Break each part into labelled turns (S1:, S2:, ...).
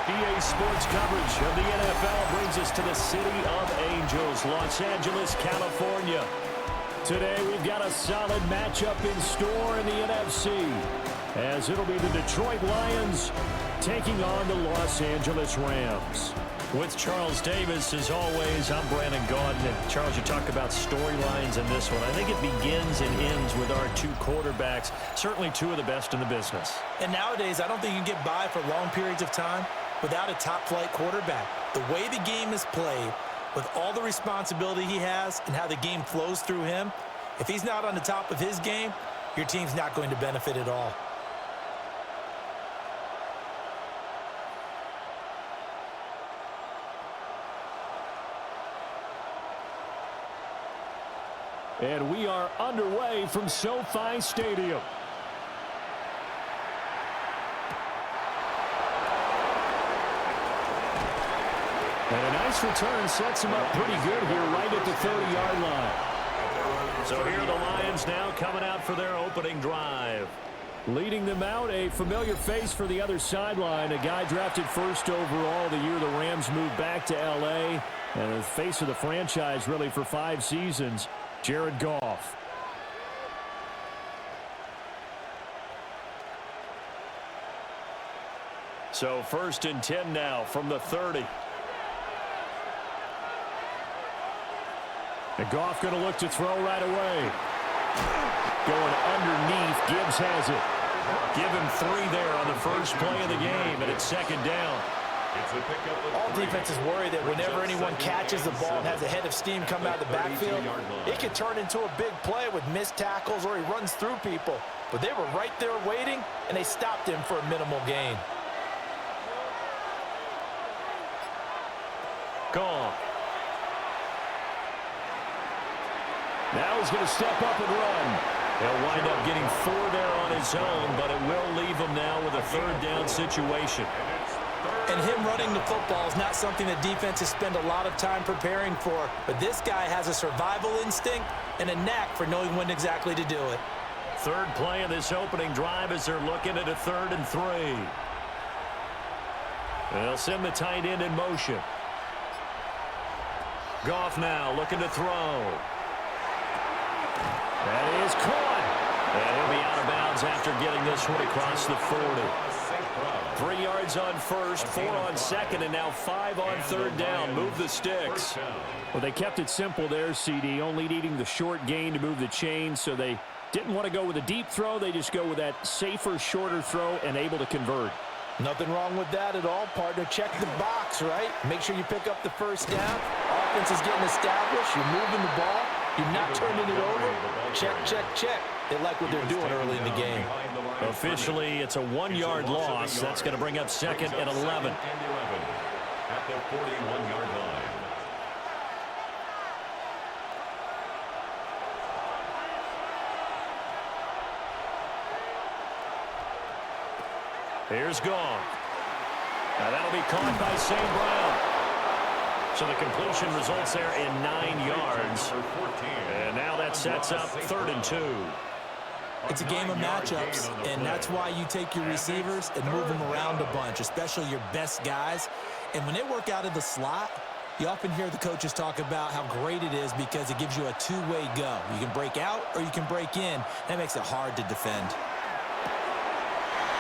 S1: EA Sports coverage of the NFL brings us to the City of Angels, Los Angeles, California. Today we've got a solid matchup in store in the NFC, as it'll be the Detroit Lions taking on the Los Angeles Rams. With Charles Davis, as always, I'm Brandon Gaudin. And Charles, you talk about storylines in this one. I think it begins and ends with our two quarterbacks, certainly two of the best in the business.
S2: And nowadays, I don't think you can get by for long periods of time without a top-flight quarterback. The way the game is played, with all the responsibility he has and how the game flows through him, if he's not on the top of his game, your team's not going to benefit at all.
S1: And we are underway from SoFi Stadium. And a nice return sets him up pretty good here right at the 30-yard line. So here are the Lions now coming out for their opening drive. Leading them out, a familiar face for the other sideline, a guy drafted first overall the year the Rams moved back to L.A., and the face of the franchise really for 5 seasons, Jared Goff. So 1st and 10 now from the 30. And Goff going to look to throw right away. Going underneath, Gibbs has it. Give him 3 there on the first play of the game, and it's 2nd down.
S2: All defenses worry that whenever anyone catches the ball and has a head of steam come out of the backfield, it can turn into a big play with missed tackles or he runs through people. But they were right there waiting, and they stopped him for a minimal gain.
S1: Gone. Now he's going to step up and run. He'll wind up getting 4 there on his own, but it will leave him now with a 3rd down situation.
S2: And him running the football is not something that defenses spend a lot of time preparing for. But this guy has a survival instinct and a knack for knowing when exactly to do it.
S1: 3rd play of this opening drive as they're looking at a 3rd and 3. They'll send the tight end in motion. Goff now looking to throw. That is caught. And he'll be out of bounds after getting this one across the 40. 3 yards on 1st, 4 on 2nd, and now 5 on 3rd down. Move the sticks. Well, they kept it simple there, CD, only needing the short gain to move the chains, so they didn't want to go with a deep throw. They just go with that safer, shorter throw and able to convert.
S2: Nothing wrong with that at all, partner. Check the box, right? Make sure you pick up the 1st down. Offense is getting established. You're moving the ball. You're not turning it over. Check, check, check. They like what they're doing early in the game.
S1: Officially, it's a 1-yard loss. That's going to bring up 2nd and 11.
S3: At the 41-yard line.
S1: Here's Goff. Now that'll be caught by St. Brown. So the completion results there in 9 yards. And now that sets up 3rd and 2.
S2: It's a game of matchups, and that's why you take your receivers and move them around a bunch, especially your best guys. And when they work out of the slot, you often hear the coaches talk about how great it is because it gives you a 2-way go. You can break out or you can break in. That makes it hard to defend.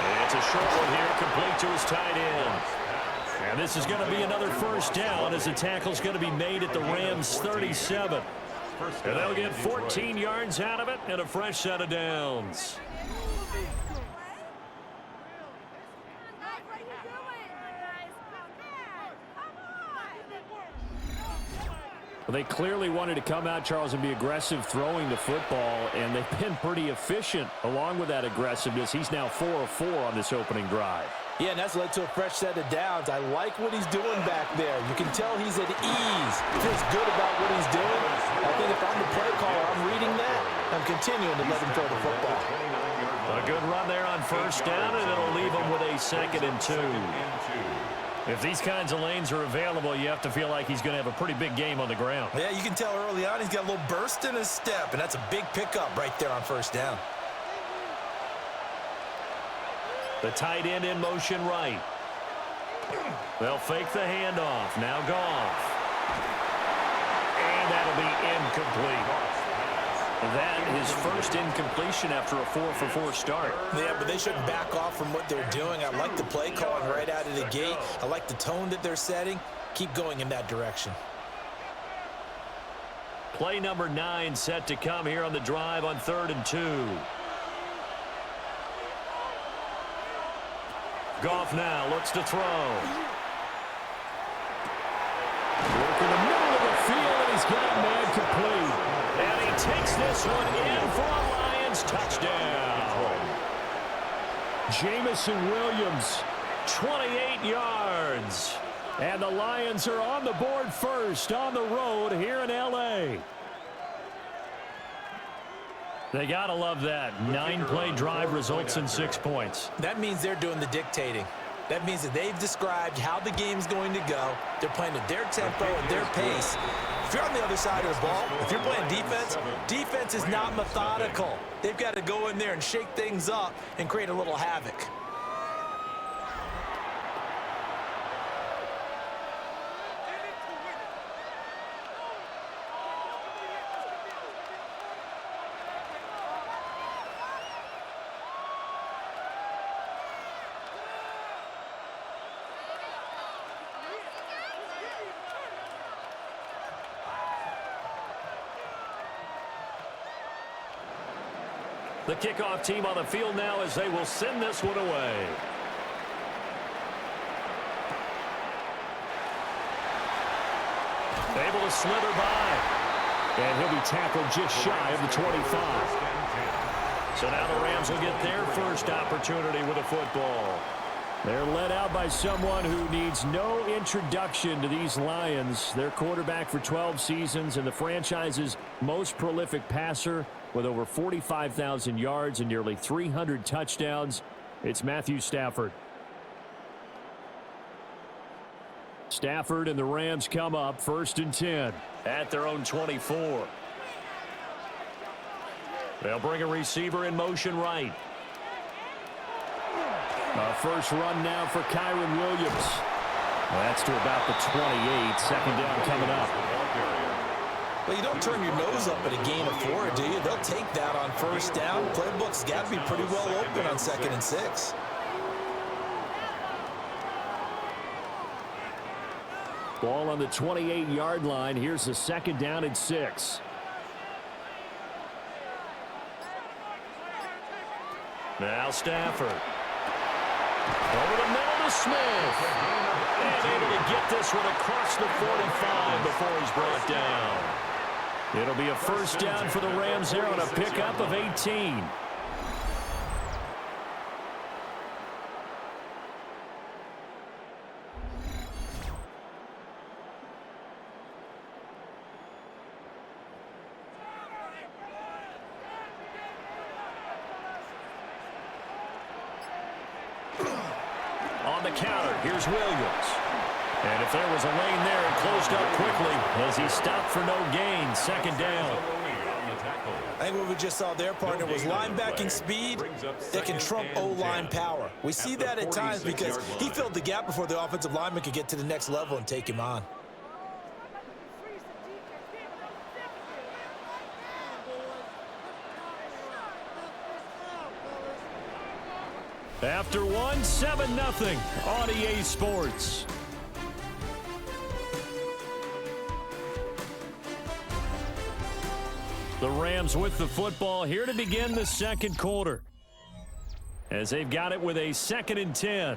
S1: And it's a short one here, complete to his tight end. And this is going to be another 1st down as the tackle's going to be made at the Rams' 37. And they'll get 14 yards out of it and a fresh set of downs. Well, they clearly wanted to come out, Charles, and be aggressive throwing the football, and they've been pretty efficient along with that aggressiveness. He's now 4 of 4 on this opening drive.
S2: Yeah, and that's led to a fresh set of downs. I like what he's doing back there. You can tell he's at ease. He feels good about what he's doing. I think if I'm the play caller, I'm reading that. I'm continuing to let him throw the football.
S1: A good run there on 1st down, and it'll leave him with a 2nd and 2. If these kinds of lanes are available, you have to feel like he's going to have a pretty big game on the ground.
S2: Yeah, you can tell early on he's got a little burst in his step, and that's a big pickup right there on 1st down.
S1: The tight end in motion right. They'll fake the handoff. Now Goff. And that'll be incomplete. That is first incompletion after a 4-for-4 start.
S2: Yeah, but they shouldn't back off from what they're doing. I like the play calling right out of the gate. I like the tone that they're setting. Keep going in that direction.
S1: Play number 9 set to come here on the drive on 3rd and 2. Goff now looks to throw. Work in the middle of the field, and he's got a man complete. And he takes this one in for a Lions touchdown. Jamison Williams, 28 yards. And the Lions are on the board first on the road here in L.A. They got to love that. 9-play drive results in 6 points.
S2: That means they're doing the dictating. That means that they've described how the game's going to go. They're playing at their tempo and their pace. If you're on the other side of the ball, if you're playing defense, defense is not methodical. They've got to go in there and shake things up and create a little havoc.
S1: The kickoff team on the field now as they will send this one away. Able to slither by. And he'll be tackled just shy of the 25. So now the Rams will get their first opportunity with a football. They're led out by someone who needs no introduction to these Lions. Their quarterback for 12 seasons and the franchise's most prolific passer with over 45,000 yards and nearly 300 touchdowns. It's Matthew Stafford. Stafford and the Rams come up 1st and 10 at their own 24. They'll bring a receiver in motion right. A first run now for Kyron Williams. That's to about the 28. 2nd down coming up.
S2: Well, you don't turn your nose up at a gain of 4, do you? They'll take that on 1st down. Playbook's got to be pretty well open on 2nd and 6.
S1: Ball on the 28-yard line. Here's the 2nd down and 6. Now Stafford. Over the middle to Smith. And able to get this one across the 45 before he's brought down. It'll be a 1st down for the Rams there on a pickup of 18. On the counter, here's Williams. And if there was a lane there, it closed up quickly as he stopped for no gain. 2nd down.
S2: I think what we just saw there, partner, was linebacking speed that can trump O-line power. We see that at times because he filled the gap before the offensive lineman could get to the next level and take him on.
S1: After one, 7-0 on EA Sports. The Rams with the football here to begin the 2nd quarter. As they've got it with a 2nd and 10.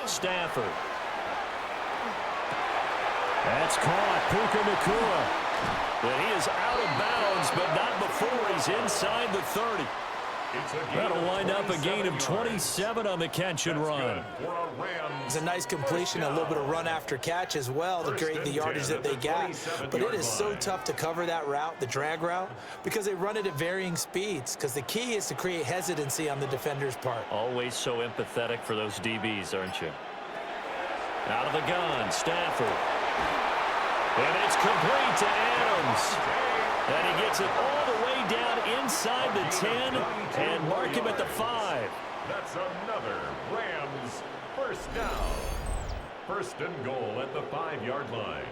S1: Stafford. That's caught. Puka Nacua. But he is out of bounds, but not before he's inside the 30. That'll wind up a gain of 27 on the catch and run.
S2: It's a nice completion, a little bit of run after catch as well to create the yardage that they got. But it is so tough to cover that route, the drag route, because they run it at varying speeds. Because the key is to create hesitancy on the defender's part.
S1: Always so empathetic for those DBs, aren't you? Out of the gun, Stafford. And it's complete to Adams. And he gets it all the way down inside the 10 and mark him at the 5.
S3: That's another Rams first down. First and goal at the 5-yard line.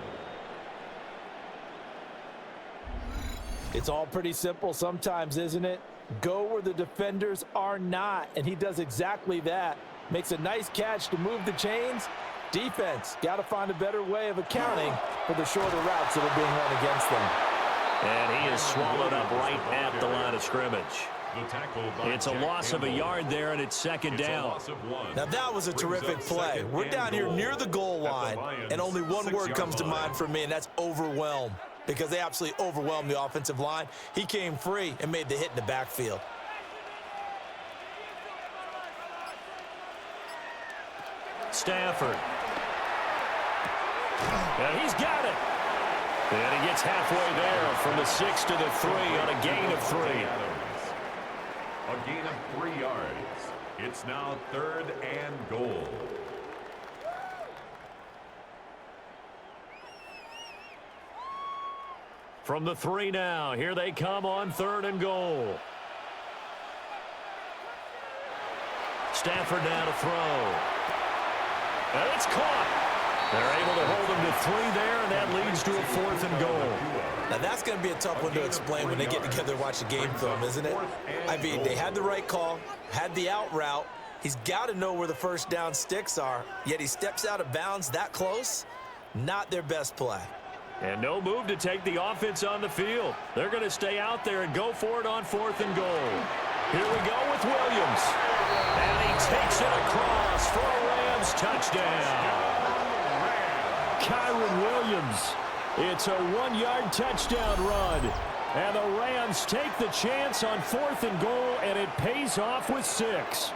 S2: It's all pretty simple sometimes, isn't it? Go where the defenders are not, and he does exactly that. Makes a nice catch to move the chains. Defense, got to find a better way of accounting for the shorter routes that are being run against them.
S1: And he is swallowed up right at the line of scrimmage. It's a loss of a yard there, and it's second down.
S2: Now that was a terrific play. We're down here near the goal line, and only one word comes to mind for me, and that's overwhelmed, because they absolutely overwhelmed the offensive line. He came free and made the hit in the backfield.
S1: Stafford. And he's got it. And he gets halfway there from the 6 to the 3 on a gain of 3.
S3: A gain of 3 yards. It's now 3rd and goal.
S1: From the 3 now, here they come on 3rd and goal. Stafford now to throw. And it's caught. They're able to hold him to 3 there, and that leads to a 4th and goal.
S2: Now that's going to be a tough one to explain when they get together and watch the game film, isn't it? I mean, they had the right call, had the out route. He's got to know where the first down sticks are, yet he steps out of bounds that close. Not their best play.
S1: And no move to take the offense on the field. They're going to stay out there and go for it on 4th and goal. Here we go with Williams. And he takes it across for a Rams touchdown. Kyron Williams. It's a 1-yard touchdown run. And the Rams take the chance on 4th and goal, and it pays off with 6.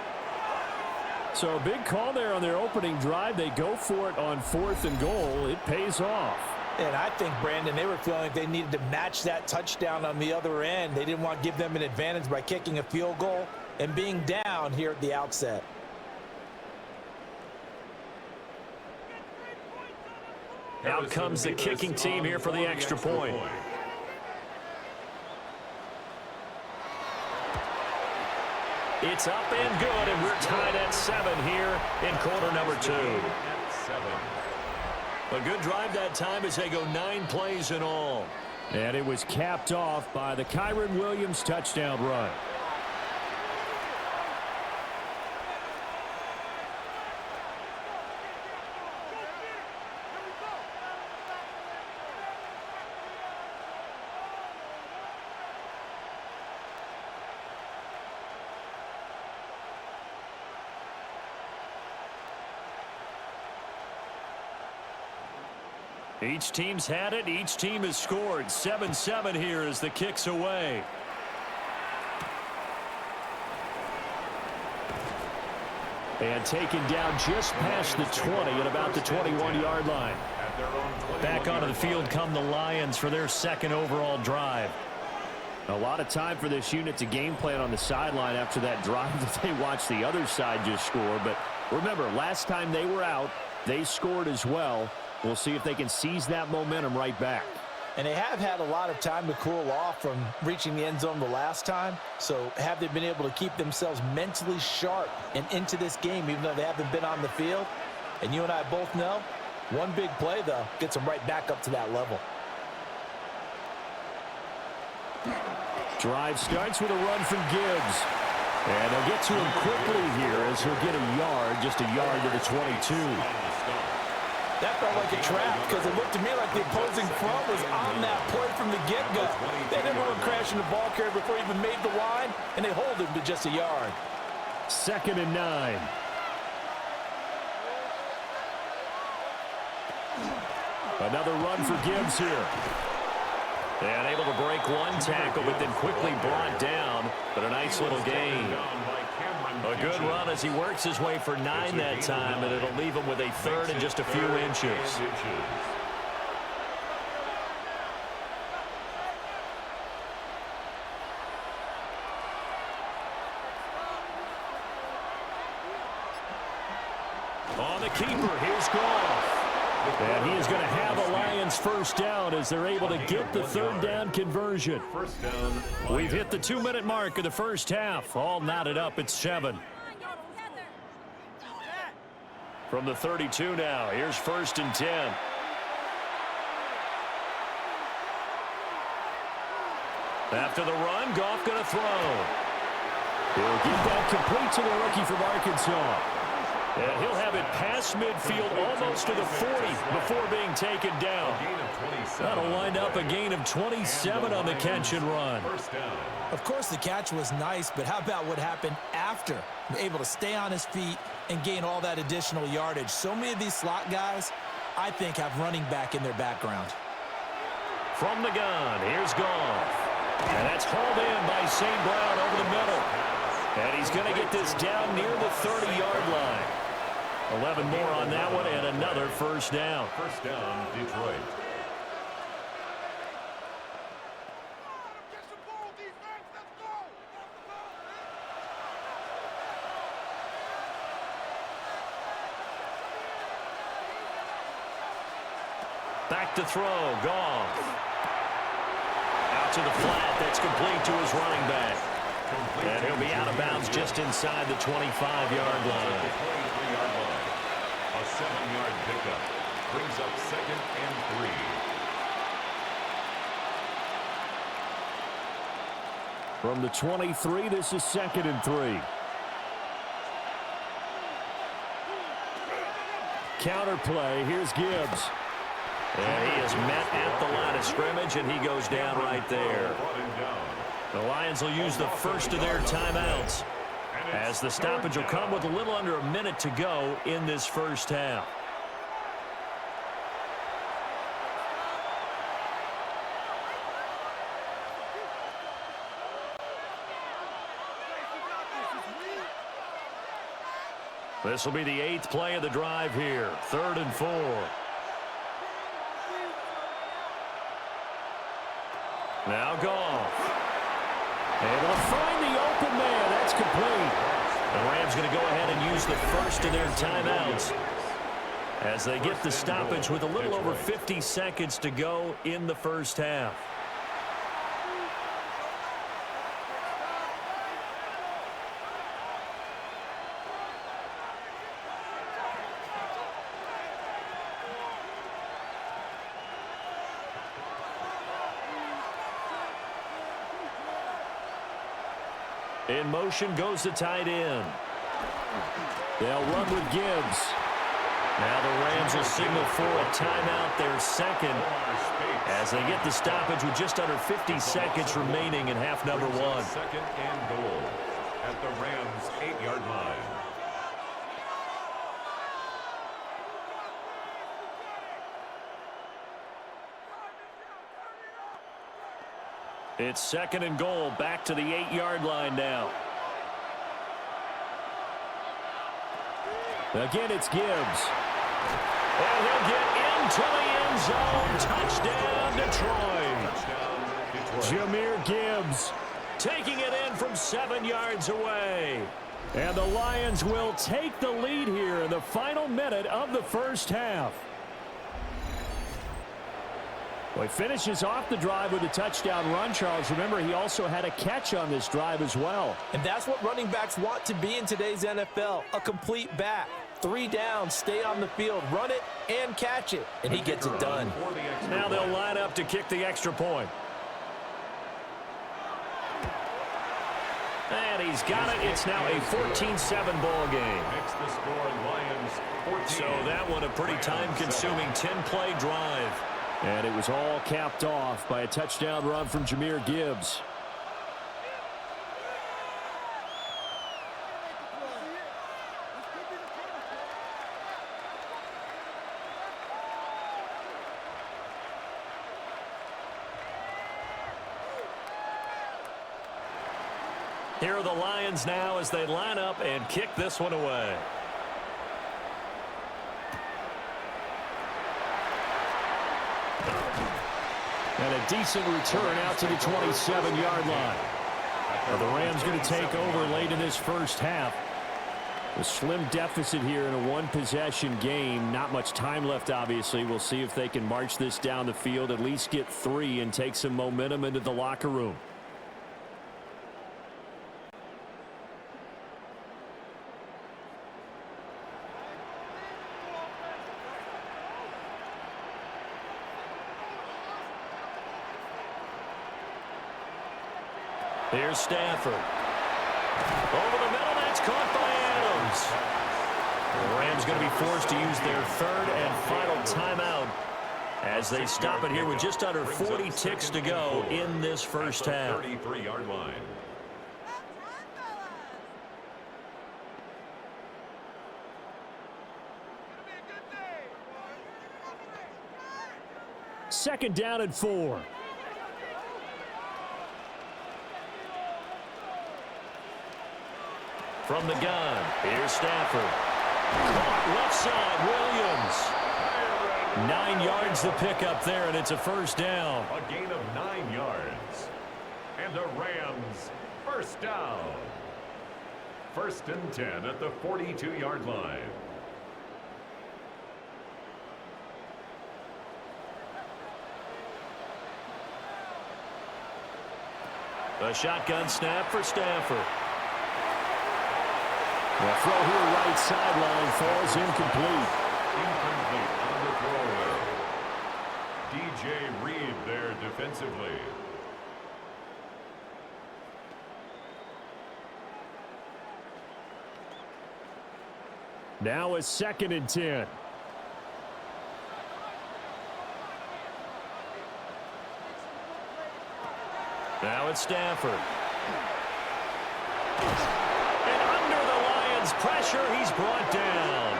S1: So a big call there on their opening drive. They go for it on 4th and goal. It pays off.
S2: And I think, Brandon, they were feeling like they needed to match that touchdown on the other end. They didn't want to give them an advantage by kicking a field goal and being down here at the outset.
S1: Out comes the kicking team here for the extra point. It's up and good, and we're tied at 7 here in quarter number 2. A good drive that time as they go 9 plays in all. And it was capped off by the Kyron Williams touchdown run. Each team's had it. Each team has scored. 7-7 here as the kick's away. And taken down just past the 20 at about the 21-yard line. Back onto the field come the Lions for their 2nd overall drive. A lot of time for this unit to game plan on the sideline after that drive that they watched the other side just score. But remember, last time they were out, they scored as well. We'll see if they can seize that momentum right back.
S2: And they have had a lot of time to cool off from reaching the end zone the last time. So have they been able to keep themselves mentally sharp and into this game, even though they haven't been on the field? And you and I both know, one big play, though, gets them right back up to that level.
S1: Drive starts with a run from Gibbs. And they'll get to him quickly here as he'll get a yard, just a yard to the 22.
S2: That felt like a trap because it looked to me like the opposing front was on that play from the get-go. They never went crashing the ball carrier before he even made the line, and they hold him to just a yard.
S1: 2nd and 9. Another run for Gibbs here. And able to break one tackle, but then quickly brought down. But a nice little gain. A good run as he works his way for 9 that time, and it'll leave him with a 3rd and just a few inches. On the keeper, here's Goff. And he is going to have a Lions first down as they're able to get the third down conversion.
S3: First down.
S1: We've hit the 2-minute mark of the first half. All knotted up at 7. From the 32 now, here's 1st and 10. After the run, Goff going to throw. He'll get that complete to the rookie from Arkansas. And he'll have it past midfield almost to the 40 before being taken down. That'll wind up a gain of 27 on the catch and run.
S2: Of course, the catch was nice, but how about what happened after? Able to stay on his feet and gain all that additional yardage. So many of these slot guys, I think, have running back in their background.
S1: From the gun, here's Goff. And that's hauled in by St. Brown over the middle. And he's going to get this down near the 30-yard line. 11 more on that one and another first down.
S3: First down, Detroit.
S1: Back to throw, Goff. Out to the flat, that's complete to his running back. And he'll be out of bounds just inside the 25-yard line.
S3: A 7-yard pickup brings up 2nd and 3.
S1: From the 23, this is 2nd and 3. Counter play, here's Gibbs. And he is met at the line of scrimmage, and he goes down right there. The Lions will use the first of their timeouts, as the stoppage will come with a little under a minute to go in this first half. This will be the 8th play of the drive here. 3rd and 4. Now Goff. Able to find the open man. That's complete. The Rams going to go ahead and use the first of their timeouts as they get the stoppage with a little over 50 seconds to go in the first half. In motion goes the tight end. They'll run with Gibbs. Now the Rams will signal for a timeout, their second, as they get the stoppage with just under 50 seconds remaining in half number 1.
S3: 2nd and goal at the Rams' 8-yard line.
S1: It's 2nd and goal, back to the 8-yard line now. Again, it's Gibbs. And he'll get into the end zone. Touchdown, Detroit. Jahmyr Gibbs taking it in from 7 yards away. And the Lions will take the lead here in the final minute of the first half. Well, he finishes off the drive with a touchdown run, Charles. Remember, he also had a catch on this drive as well.
S2: And that's what running backs want to be in today's NFL, a complete back. 3 down, stay on the field, run it, and catch it. And he gets it done.
S1: Now they'll line up to kick the extra point. And he's got it. It's now a 14-7 ball game. So that one a pretty time-consuming 10-play drive. And it was all capped off by a touchdown run from Jahmyr Gibbs. Here are the Lions now as they line up and kick this one away. And a decent return out to the 27-yard line. Now the Rams going to take over late in this first half. A slim deficit here in a one-possession game. Not much time left, obviously. We'll see if they can march this down the field, at least get 3, and take some momentum into the locker room. Here's Stafford. Over the middle, that's caught by Adams. The Rams going to be forced to use their third and final timeout as they stop it here with just under 40 ticks to go in this first half.
S3: 33-yard line.
S1: Second down and 4. From the gun, here's Stafford. Caught left side, Williams. 9 yards the pickup there, and it's a first down.
S3: A gain of 9 yards. And a Rams first down. First and 10 at the 42-yard line.
S1: The shotgun snap for Stafford. The throw here right sideline falls incomplete.
S3: Incomplete on the throwaway. DJ Reed there defensively.
S1: Now a second and 10. Now it's Stafford. Pressure, he's brought down.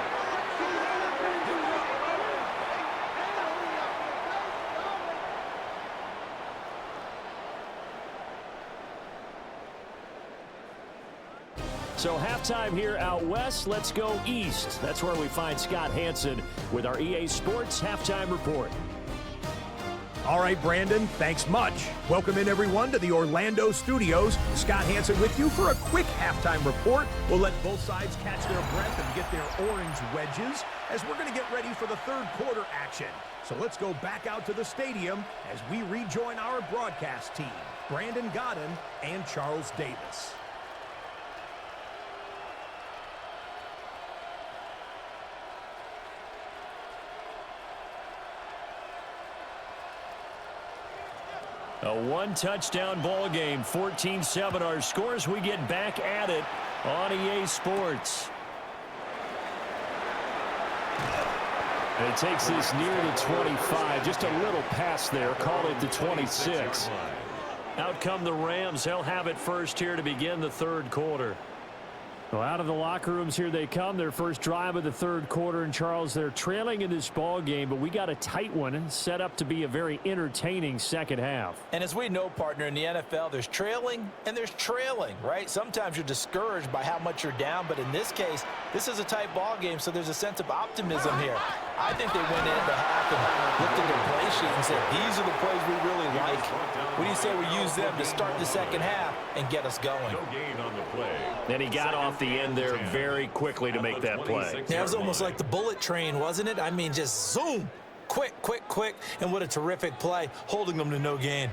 S1: So halftime here out west. Let's go east. That's where we find Scott Hanson with our EA Sports Halftime Report.
S4: All right, Brandon, thanks much. Welcome in, everyone, to the Orlando studios. Scott Hanson with you for a quick halftime report. We'll let both sides catch their breath and get their orange wedges as we're going to get ready for the third quarter action. So let's go back out to the stadium as we rejoin our broadcast team, Brandon Godden and Charles Davis.
S1: A one-touchdown ball game, 14-7 our scores. We get back at it on EA Sports. And it takes this near the 25. Just a little pass there. Call it the 26. Out come the Rams. They'll have it first here to begin the third quarter. Well, out of the locker rooms here they come. Their first drive of the third quarter. And, Charles, they're trailing in this ball game, but we got a tight one set up to be a very entertaining second half.
S2: And as we know, partner, in the NFL, there's trailing and there's trailing, right? Sometimes you're discouraged by how much you're down, but in this case, this is a tight ball game, so there's a sense of optimism here. I think they went into half and looked at their play sheet and said, these are the plays we really like. What do you say we use them to start the second half and get us going?
S3: No gain on the play.
S1: And he got off the end there very quickly to make that play.
S2: Yeah, it was almost like the bullet train, wasn't it? I mean, just zoom. Quick, quick, quick. And what a terrific play, holding them to no gain.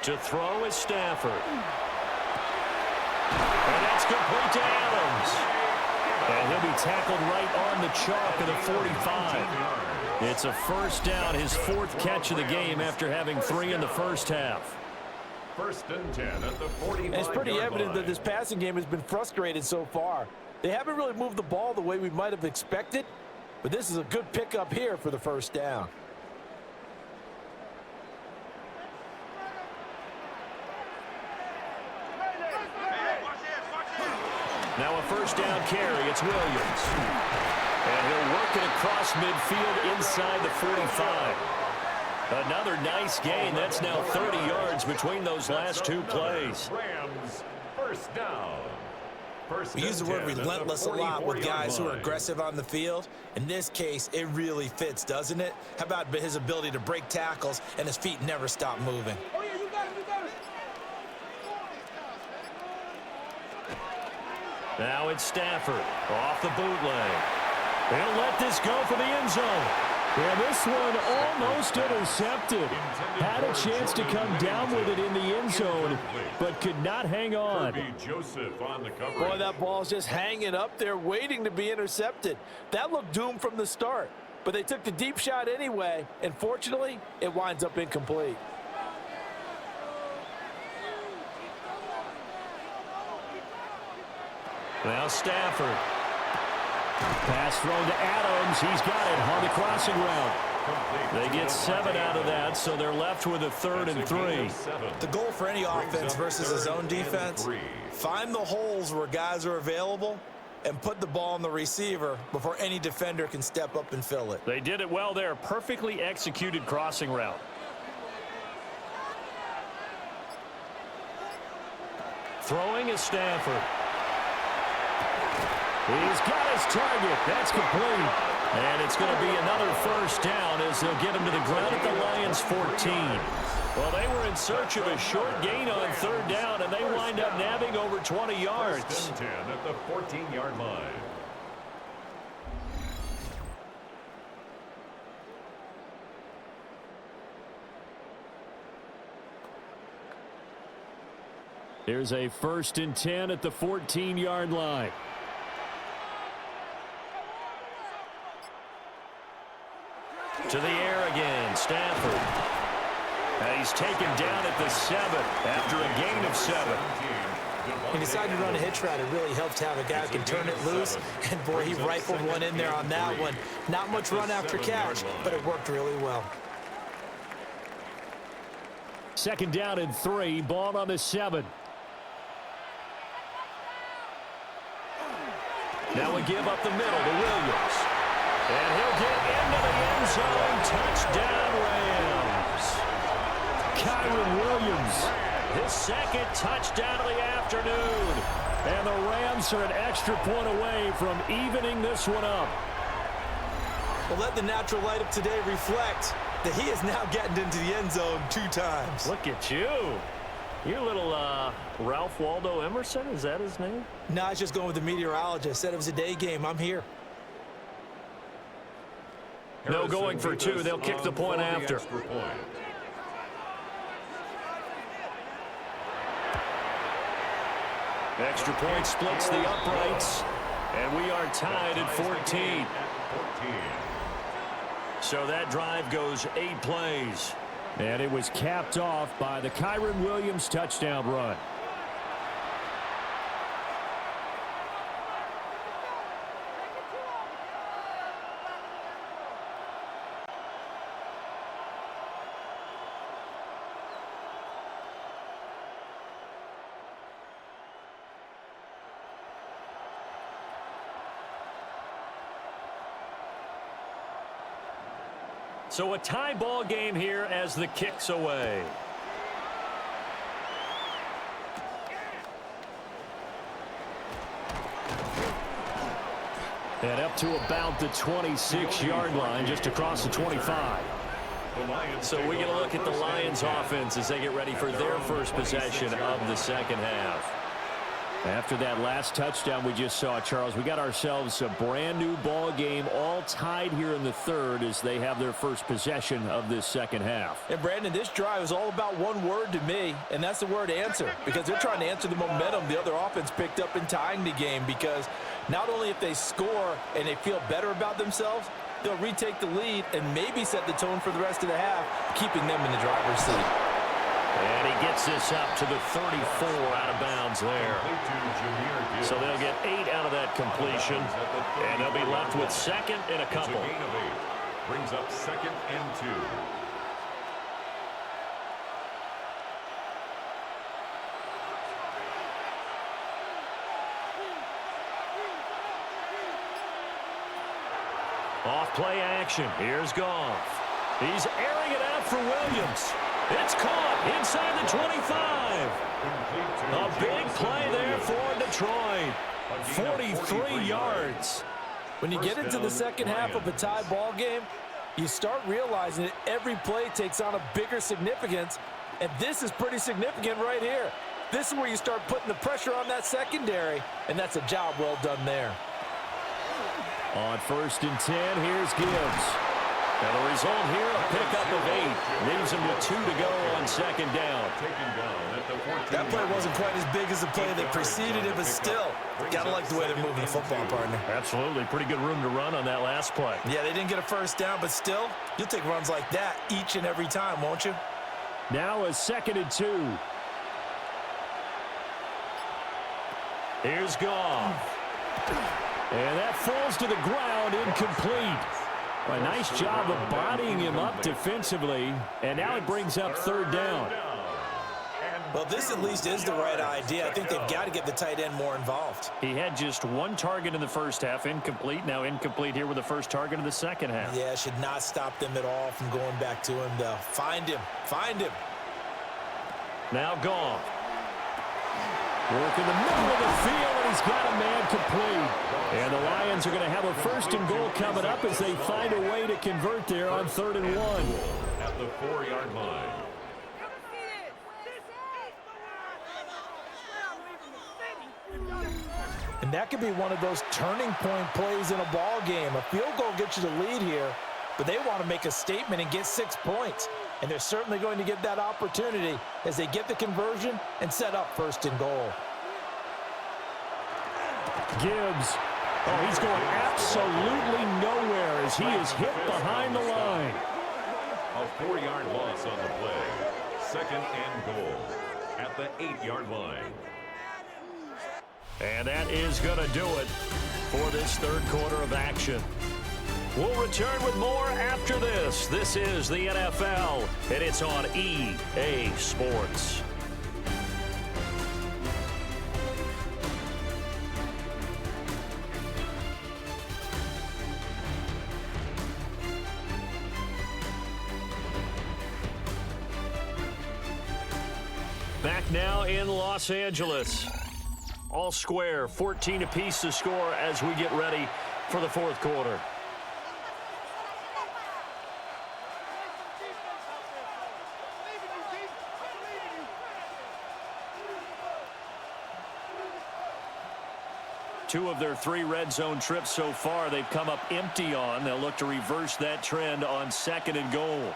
S1: To throw is Stafford. And that's complete to Adams. And he'll be tackled right on the chalk of the 45. It's a first down, his fourth catch of the game after having 3 in the first half.
S3: First and 10 at the 45.
S2: And it's pretty evident that this passing game has been frustrated so far. They haven't really moved the ball the way we might have expected, but this is a good pickup here for the first down.
S1: Now a first down carry, it's Williams. And he'll work it across midfield inside the 45. Another nice gain. That's now 30 yards between those last two plays.
S3: Rams first down.
S2: We use the word relentless a lot with guys who are aggressive on the field. In this case, it really fits, doesn't it? How about his ability to break tackles and his feet never stop moving?
S1: Now it's Stafford off the bootleg. They'll let this go for the end zone. And this one almost intercepted. Had a chance to come down with it in the end zone, but could not hang on.
S2: Boy, that ball's just hanging up there, waiting to be intercepted. That looked doomed from the start, but they took the deep shot anyway, and fortunately, it winds up incomplete.
S1: Now Stafford. Pass thrown to Adams. He's got it on the crossing route. They get 7 out of that, so they're left with a 3rd and 3.
S2: The goal for any offense versus a zone defense, find the holes where guys are available and put the ball on the receiver before any defender can step up and fill it.
S1: They did it well there. Perfectly executed crossing route. Throwing is Stafford. He's got his target. That's complete. And it's going to be another first down as they'll get him to the ground at the Lions' 14. Well, they were in search of a short gain on 3rd down, and they wind up nabbing over 20 yards.
S3: 1st and 10 at the 14-yard line.
S1: Here's a 1st and 10 at the 14-yard line. To the air again, Stafford. He's taken down at the 7 after a gain of 7.
S2: He decided to run a hitch route. It really helps to have a guy who can turn it loose. And, boy, he rifled one in there on that one. Not much run after catch, but it worked really well.
S1: 2nd down and 3, ball on the 7. Now we give up the middle to Williams. And he'll get into the end zone. Touchdown, Rams. Kyron Williams, his 2nd touchdown of the afternoon. And the Rams are an extra point away from evening this one up.
S2: Well, let the natural light of today reflect that he is now getting into the end zone 2 times.
S1: Look at you. You're little Ralph Waldo Emerson, is that his name?
S2: No, I was just going with the meteorologist. Said it was a day game. I'm here.
S1: No going for 2. They'll kick the point after. Extra point splits the uprights, and we are tied at 14. So that drive goes 8 plays. And it was capped off by the Kyron Williams touchdown run. So a tie ball game here as the kick's away. And up to about the 26-yard line, just across the 25. So we get a look at the Lions offense as they get ready for their first possession of the 2nd half. After that last touchdown we just saw, Charles, we got ourselves a brand new ball game, all tied here in the 3rd as they have their first possession of this 2nd half.
S2: And Brandon, this drive is all about one word to me, and that's the word answer, because they're trying to answer the momentum the other offense picked up in tying the game, because not only if they score and they feel better about themselves, they'll retake the lead and maybe set the tone for the rest of the half, keeping them in the driver's seat.
S1: And he gets this up to the 34 out of bounds there. So they'll get 8 out of that completion, and they'll be left with 2nd and a couple.
S3: Brings up 2nd and 2.
S1: Off play action. Here's Goff. He's airing it out for Williams. It's caught inside the 25. A big play there for Detroit. 43 yards.
S2: When you get into the 2nd half of a tie ball game, you start realizing that every play takes on a bigger significance, and this is pretty significant right here. This is where you start putting the pressure on that secondary, and that's a job well done there.
S1: On 1st and 10, here's Gibbs. And the result here, a pickup of 8. Leaves him with 2 to go on 2nd down.
S2: That play wasn't quite as big as the play that preceded it, but still, gotta like the way they're moving the football, partner.
S1: Absolutely. Pretty good room to run on that last play.
S2: Yeah, they didn't get a first down, but still, you'll take runs like that each and every time, won't you?
S1: Now a 2nd and 2. Here's Goff. And that falls to the ground, incomplete. A nice job of bodying him up defensively, and now it brings up 3rd down.
S2: Well, this at least is the right idea. I think they've got to get the tight end more involved.
S1: He had just 1 target in the first half, incomplete. Now incomplete here with the first target of the second half.
S2: Yeah, should not stop them at all from going back to him, though. Find him. Find him.
S1: Now Goff. Work in the middle of the field, and he's got a man complete. And the Lions are going to have a 1st and goal coming up as they find a way to convert there on 3rd and 1.
S3: At the 4-yard line.
S2: And that could be one of those turning point plays in a ball game. A field goal gets you the lead here, but they want to make a statement and get 6 points. And they're certainly going to get that opportunity as they get the conversion and set up 1st and goal.
S1: Gibbs. Oh, he's going absolutely nowhere as he is hit behind the line.
S3: A 4-yard loss on the play. 2nd and goal at the 8-yard line.
S1: And that is going to do it for this 3rd quarter of action. We'll return with more after this. This is the NFL, and it's on EA Sports. Back now in Los Angeles. All square, 14 apiece to score as we get ready for the 4th quarter. Two of their 3 red zone trips so far, they've come up empty on. They'll look to reverse that trend on 2nd and goal.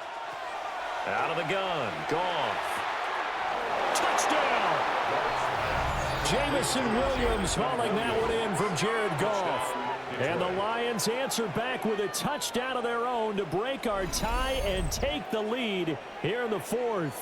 S1: Out of the gun, Goff. Touchdown! Jamison Williams hauling that one in from Jared Goff. And the Lions answer back with a touchdown of their own to break our tie and take the lead here in the 4th.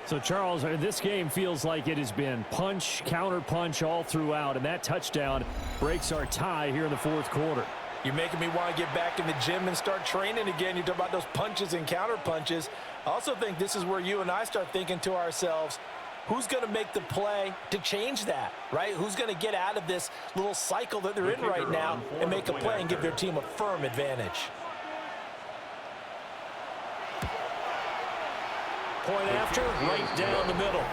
S1: So, Charles, this game feels like it has been punch, counter-punch all throughout, and that touchdown breaks our tie here in the 4th quarter.
S2: You're making me want to get back in the gym and start training again. You talk about those punches and counter-punches. I also think this is where you and I start thinking to ourselves, who's going to make the play to change that, right? Who's going to get out of this little cycle that they're in right now and make a play and give their team a firm advantage?
S1: Point after, right down the middle.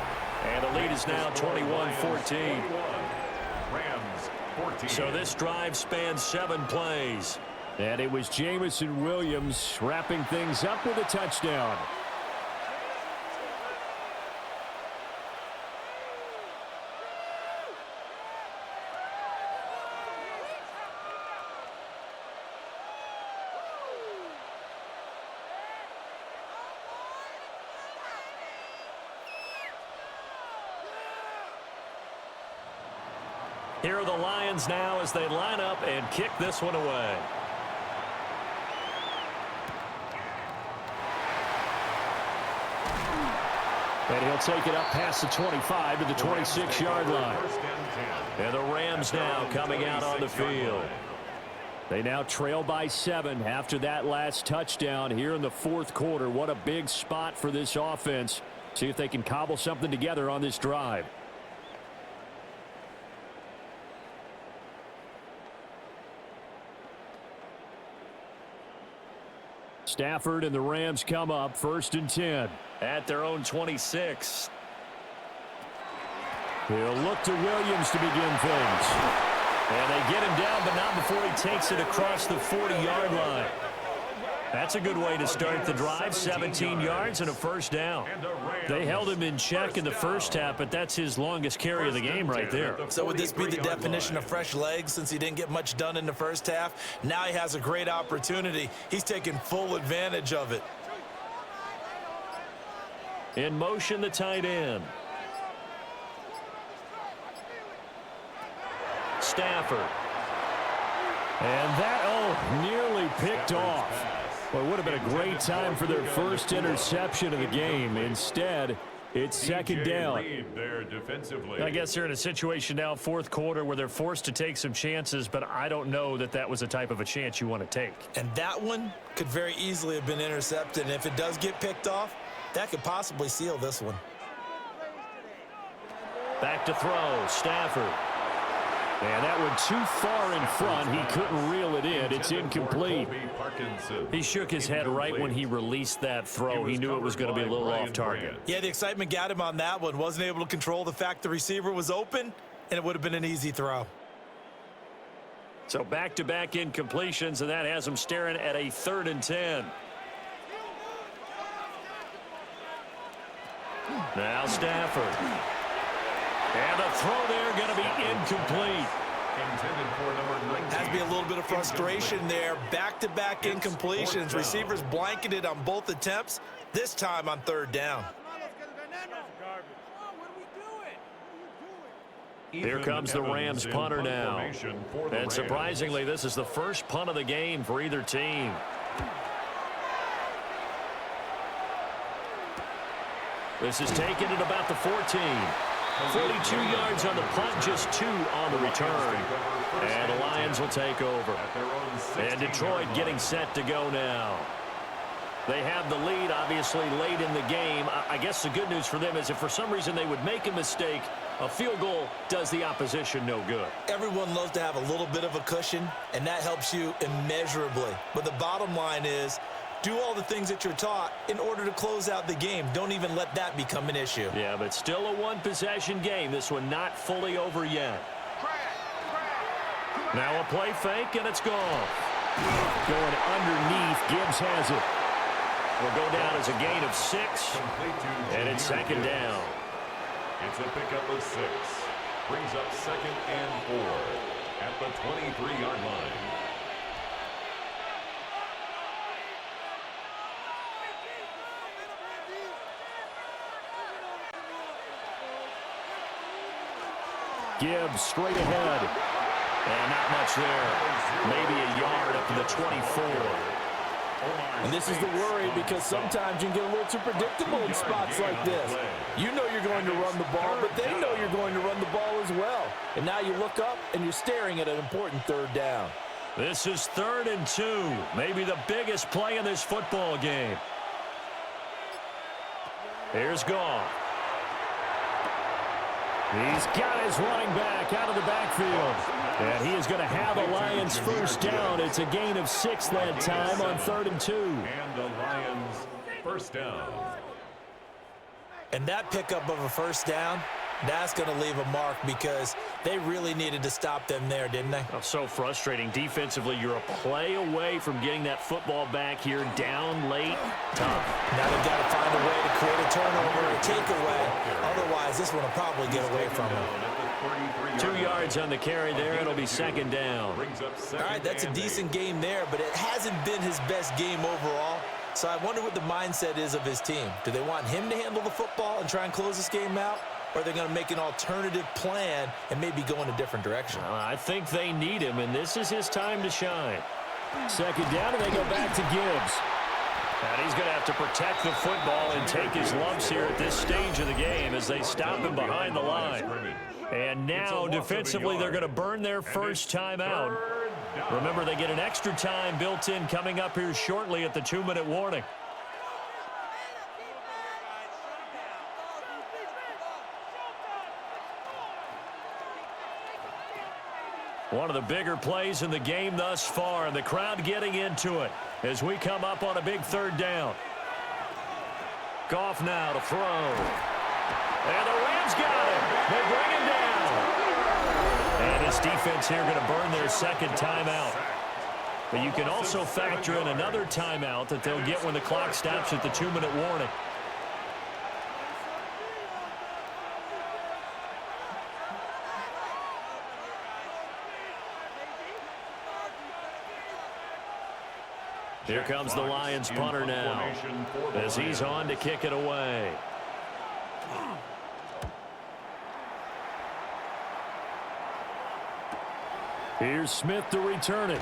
S1: And the lead is now 21-14. So this drive spans 7 plays. And it was Jamison Williams wrapping things up with a touchdown. Here are the Lions now as they line up and kick this one away. And he'll take it up past the 25 to the 26-yard line. And the Rams now coming out on the field. They now trail by 7 after that last touchdown here in the 4th quarter. What a big spot for this offense. See if they can cobble something together on this drive. Stafford and the Rams come up 1st and 10 at their own 26. He'll look to Williams to begin things. And they get him down, but not before he takes it across the 40-yard line. That's a good way to start the drive. 17 yards and a first down. They held him in check in the first half, but that's his longest carry of the game right there.
S2: So would this be the definition of fresh legs since he didn't get much done in the first half? Now he has a great opportunity. He's taking full advantage of it.
S1: In motion, the tight end. Stafford. And that, nearly picked off. Well, it would have been a great time for their first interception of the game. Instead, it's second down. I guess they're in a situation now, fourth quarter, where they're forced to take some chances, but I don't know that that was the type of a chance you want to take.
S2: And that one could very easily have been intercepted. And if it does get picked off, that could possibly seal this one.
S1: Back to throw, Stafford. And that one too far in front. He couldn't reel it in. It's incomplete. He shook his head right when he released that throw. He knew it was going to be a little off target.
S2: Yeah, the excitement got him on that one. Wasn't able to control the fact the receiver was open, and it would have been an easy throw.
S1: So back-to-back incompletions, and that has him staring at a 3rd and 10. Now Stafford. And the throw there going to be incomplete.
S2: Has to be a little bit of frustration there. Back-to-back incompletions. Receivers blanketed on both attempts, this time on 3rd down.
S1: Here comes the Rams punter now. And surprisingly, this is the first punt of the game for either team. This is taken at about the 14. 42 yards on the punt, just 2 on the return. And the Lions will take over. And Detroit getting set to go now. They have the lead, obviously, late in the game. I guess the good news for them is if for some reason they would make a mistake, a field goal does the opposition no good.
S2: Everyone loves to have a little bit of a cushion, and that helps you immeasurably. But the bottom line is, do all the things that you're taught in order to close out the game. Don't even let that become an issue.
S1: Yeah, but still a one-possession game. This one not fully over yet. Now a play fake, and it's gone. Going underneath, Gibbs has it. Will go down as a gain of 6, and it's second down.
S3: It's a pickup of 6. Brings up 2nd and 4 at the 23-yard line.
S1: Gibbs straight ahead. And not much there. Maybe a yard up to the 24.
S5: And this is the worry because sometimes you can get a little too predictable in spots like this. You know you're going to run the ball, but they know you're going to run the ball as well. And now you look up and you're staring at an important 3rd down.
S1: This is 3rd and 2. Maybe the biggest play in this football game. Here's Goff. He's got his running back out of the backfield. And he is going to have a Lions first down. It's a gain of 6 that time on 3rd and 2.
S3: And the Lions first down.
S2: And that pickup of a first down, that's going to leave a mark because they really needed to stop them there, didn't they?
S1: Oh, so frustrating. Defensively, you're a play away from getting that football back here down late. Tough.
S2: Now they've got to find a way to create a turnover, a takeaway. Otherwise, this one will probably get away from them.
S1: 2 yards on the carry there. It'll be second down.
S2: All right, that's a decent game there, but it hasn't been his best game overall. So I wonder what the mindset is of his team. Do they want him to handle the football and try and close this game out? Or are they going to make an alternative plan and maybe go in a different direction?
S1: I think they need him, and this is his time to shine. Second down, and they go back to Gibbs. And he's going to have to protect the football and take his lumps here at this stage of the game as they stop him behind the line. And now, defensively, they're going to burn their first time out. Remember, they get an extra time built in coming up here shortly at the 2-minute warning. One of the bigger plays in the game thus far, and the crowd getting into it as we come up on a big 3rd down. Goff now to throw. And the Rams got him. They bring him down. And his defense here going to burn their second timeout. But you can also factor in another timeout that they'll get when the clock stops at the 2-minute warning. Here comes the Lions punter now as he's on to kick it away. Here's Smith to return it.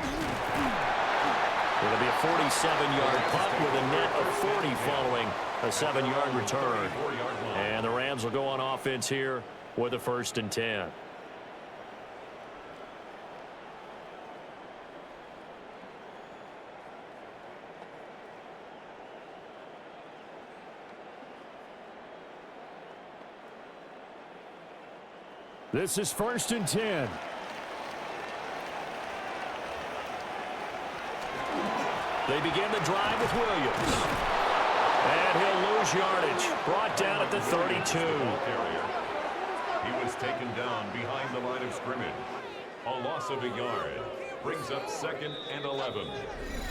S1: It'll be a 47-yard punt with a net of 40 following a 7-yard return. And the Rams will go on offense here with a 1st and 10. This is 1st and 10. They begin the drive with Williams. And he'll lose yardage. Brought down at the 32.
S3: He was taken down behind the line of scrimmage. A loss of a yard. Brings up 2nd and 11.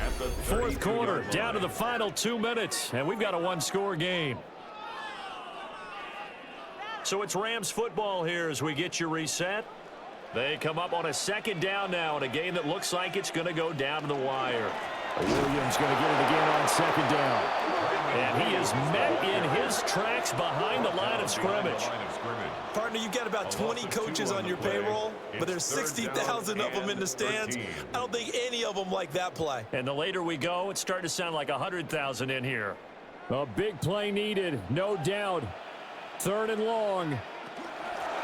S3: At the
S1: 4th quarter, down to the final 2 minutes. And we've got a 1-score game. So it's Rams football here as we get you reset. They come up on a 2nd down now in a game that looks like it's going to go down to the wire. Williams going to get it again on 2nd down. And he is met in his tracks behind the line of scrimmage.
S2: Partner, you've got about 20 coaches on your payroll, but there's 60,000 of them in the stands. I don't think any of them like that play.
S1: And the later we go, it's starting to sound like 100,000 in here. A big play needed, no doubt. 3rd and long.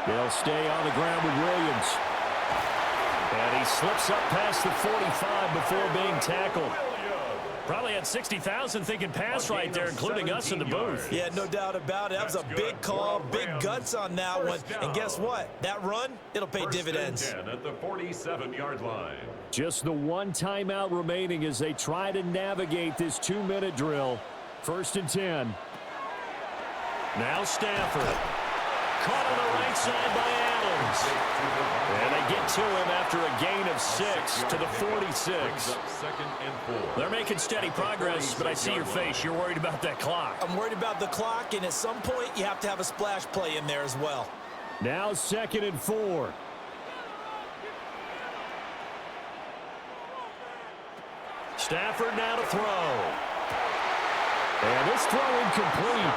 S1: They'll stay on the ground with Williams. And he slips up past the 45 before being tackled. Probably had 60,000 thinking pass right there, including us in the booth.
S2: Yeah, no doubt about it. That was a big call, big guts on that one. And guess what? That run, it'll pay dividends.
S3: At the 47-yard line.
S1: Just the 1 timeout remaining as they try to navigate this 2-minute drill. 1st and 10. Now Stafford. Caught on the right side by Adams. And they get to him after a gain of 6 to the 46. They're making steady progress, but I see your face. You're worried about that clock.
S2: I'm worried about the clock, and at some point, you have to have a splash play in there as well.
S1: Now 2nd and 4. Stafford now to throw. And this throw incomplete.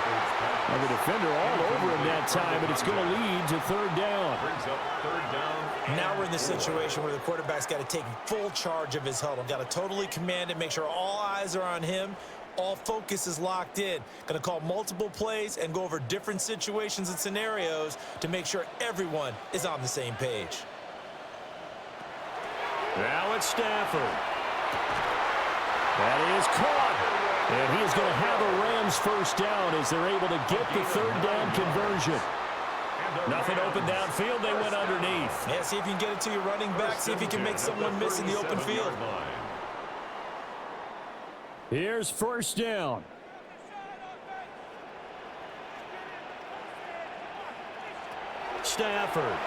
S1: And the defender all over him that time, and it's going to lead to 3rd down.
S2: Now we're in the situation where the quarterback's got to take full charge of his huddle. Got to totally command it, make sure all eyes are on him. All focus is locked in. Going to call multiple plays and go over different situations and scenarios to make sure everyone is on the same page.
S1: Now it's Stafford. That is caught. And he is going to have a Rams 1st down as they're able to get the 3rd down conversion. Nothing open downfield. They went underneath.
S2: Yeah, see if you can get it to your running back. See if you can make someone miss in the open field.
S1: Here's 1st down. Stafford.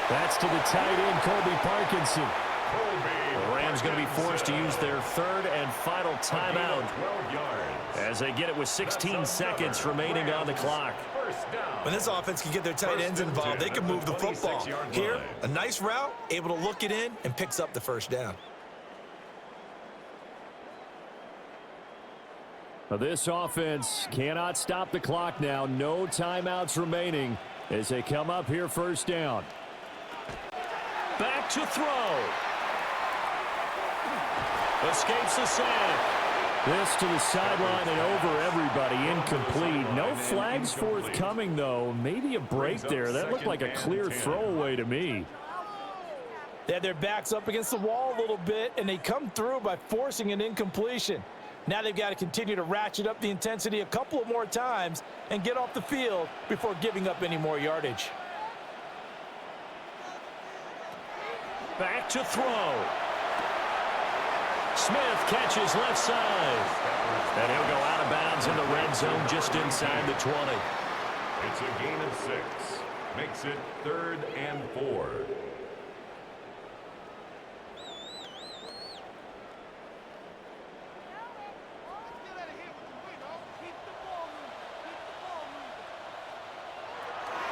S1: That's to the tight end, Colby Parkinson. The Rams going to be forced to use their 3rd and final timeout as they get it with 16 seconds remaining on the clock.
S2: When this offense can get their tight ends involved, they can move the football. Here, a nice route, able to look it in, and picks up the 1st down.
S1: Now this offense cannot stop the clock now. No timeouts remaining as they come up here 1st down. Back to throw. Escapes the sack. This to the sideline and over everybody. Incomplete. No flags forthcoming, though. Maybe a break there. That looked like a clear throwaway to me.
S2: They had their backs up against the wall a little bit, and they come through by forcing an incompletion. Now they've got to continue to ratchet up the intensity a couple of more times and get off the field before giving up any more yardage.
S1: Back to throw. Smith catches left side. And he'll go out of bounds in the red zone just inside the 20.
S3: It's a gain of 6. Makes it 3rd and 4.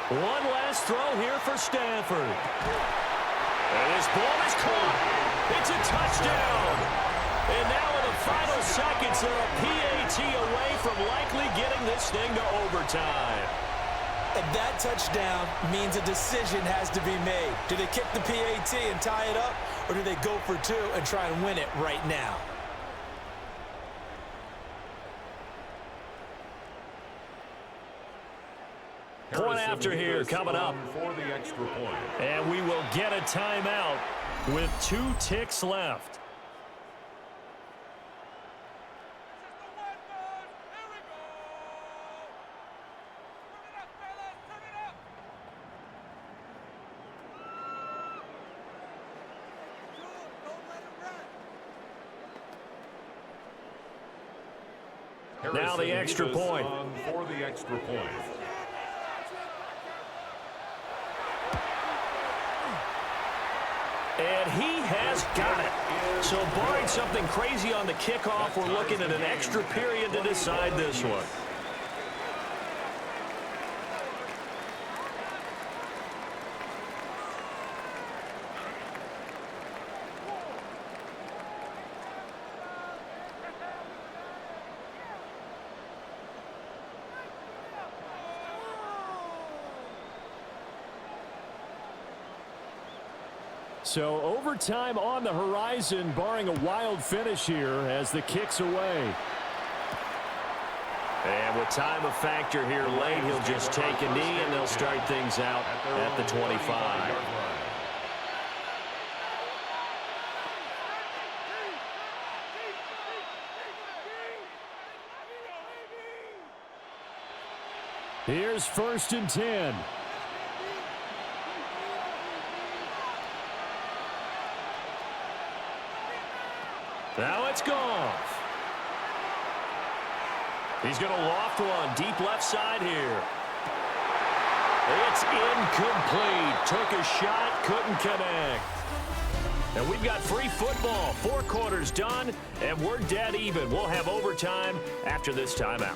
S1: One last throw here for Stanford. And this ball is caught. It's a touchdown. And now in the final seconds, they're a PAT away from likely getting this thing to overtime.
S2: And that touchdown means a decision has to be made. Do they kick the PAT and tie it up, or do they go for two and try and win it right now?
S1: Point after here coming up.
S3: For the extra point.
S1: And we will get a timeout with 2 ticks left. Now the extra point.
S3: For the extra point.
S1: And he has got it. So barring something crazy on the kickoff, we're looking at an extra period to decide this one. So overtime on the horizon, barring a wild finish here as the kick's away. And with time a factor here late, he'll just take a knee and they'll start things out at the 25. Here's 1st and 10. Now it's Goff. He's going to loft one deep left side here. It's incomplete. Took a shot, couldn't connect. And we've got free football. 4 quarters done, and we're dead even. We'll have overtime after this timeout.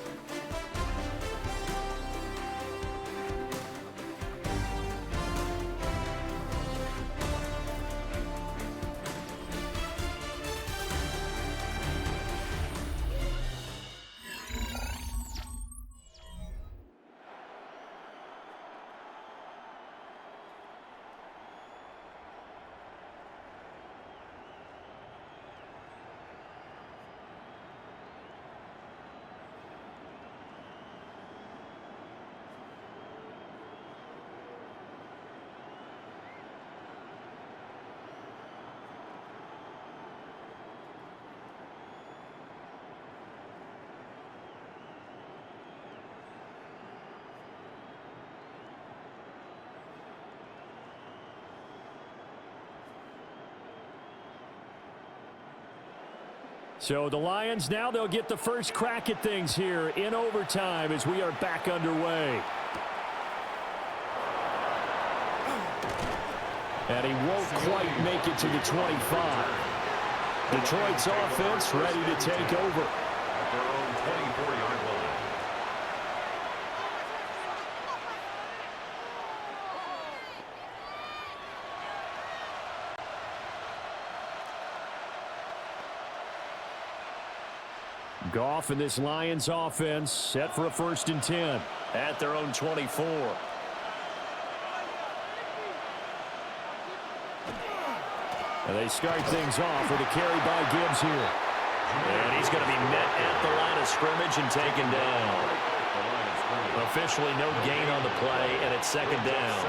S1: So the Lions now, they'll get the first crack at things here in overtime as we are back underway. And he won't quite make it to the 25. Detroit's offense ready to take over.
S3: At their own 24-yard line.
S1: Goff and this Lions offense set for a 1st and 10 at their own 24. And they start things off with a carry by Gibbs here. And he's going to be met at the line of scrimmage and taken down. Officially no gain on the play, and it's 2nd down.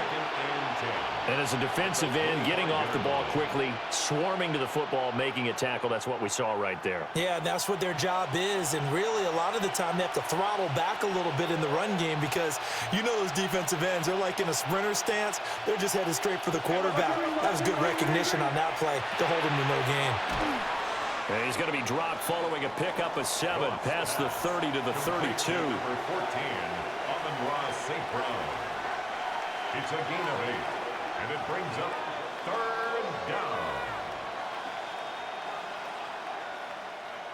S1: And as a defensive end, getting off the ball quickly, swarming to the football, making a tackle, that's what we saw right there.
S2: Yeah, that's what their job is, and really a lot of the time they have to throttle back a little bit in the run game because you know those defensive ends, they're like in a sprinter stance. They're just headed straight for the quarterback. That was good recognition on that play to hold him to no gain.
S1: And he's going to be dropped following a pickup of 7 past the 30 to the 32.
S3: Number 14, Amon-Ra St. Brown. It's a gain of 8. And it brings up 3rd down.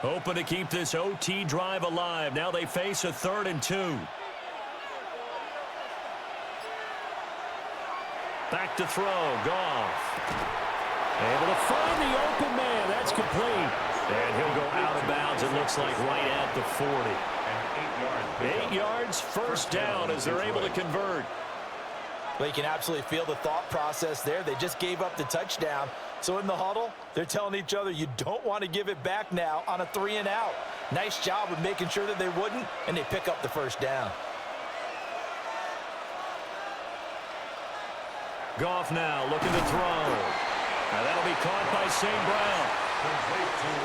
S1: Hoping to keep this OT drive alive. Now they face a 3rd and 2. Back to throw. Goff. Able to find the open man. That's complete. And he'll go out of bounds, it looks like, right at the 40. 8 yards, first down as they're able to convert.
S2: Well, you can absolutely feel the thought process there. They just gave up the touchdown. So in the huddle, they're telling each other, you don't want to give it back now on a 3-and-out. Nice job of making sure that they wouldn't, and they pick up the first down.
S1: Goff now looking to throw. Now that'll be caught by St. Brown.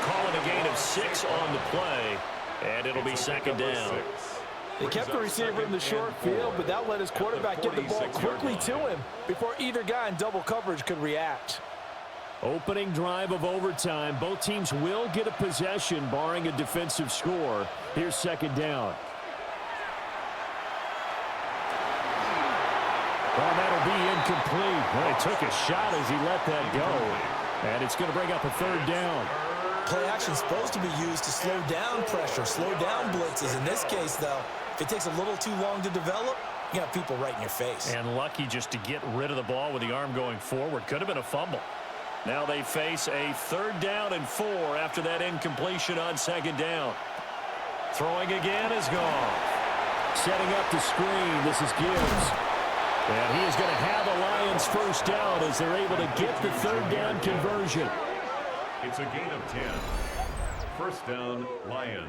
S1: Calling a gain of 6 on the play, and it'll be second down.
S5: They kept the receiver in the short field, but that let his quarterback get the ball quickly to him before either guy in double coverage could react.
S1: Opening drive of overtime. Both teams will get a possession, barring a defensive score. Here's second down. Well, that'll be incomplete. Well, he took a shot as he let that go. And it's going to bring up a third down.
S2: Play action is supposed to be used to slow down pressure, slow down blitzes. In this case, though, if it takes a little too long to develop, you got people right in your face.
S1: And lucky just to get rid of the ball with the arm going forward. Could have been a fumble. Now they face a 3rd down and 4 after that incompletion on second down. Throwing again is Goff. Setting up the screen. This is Gibbs. And he is going to have a Lions first down as they're able to get the 3rd down conversion.
S3: It's a gain of 10. First down, Lions.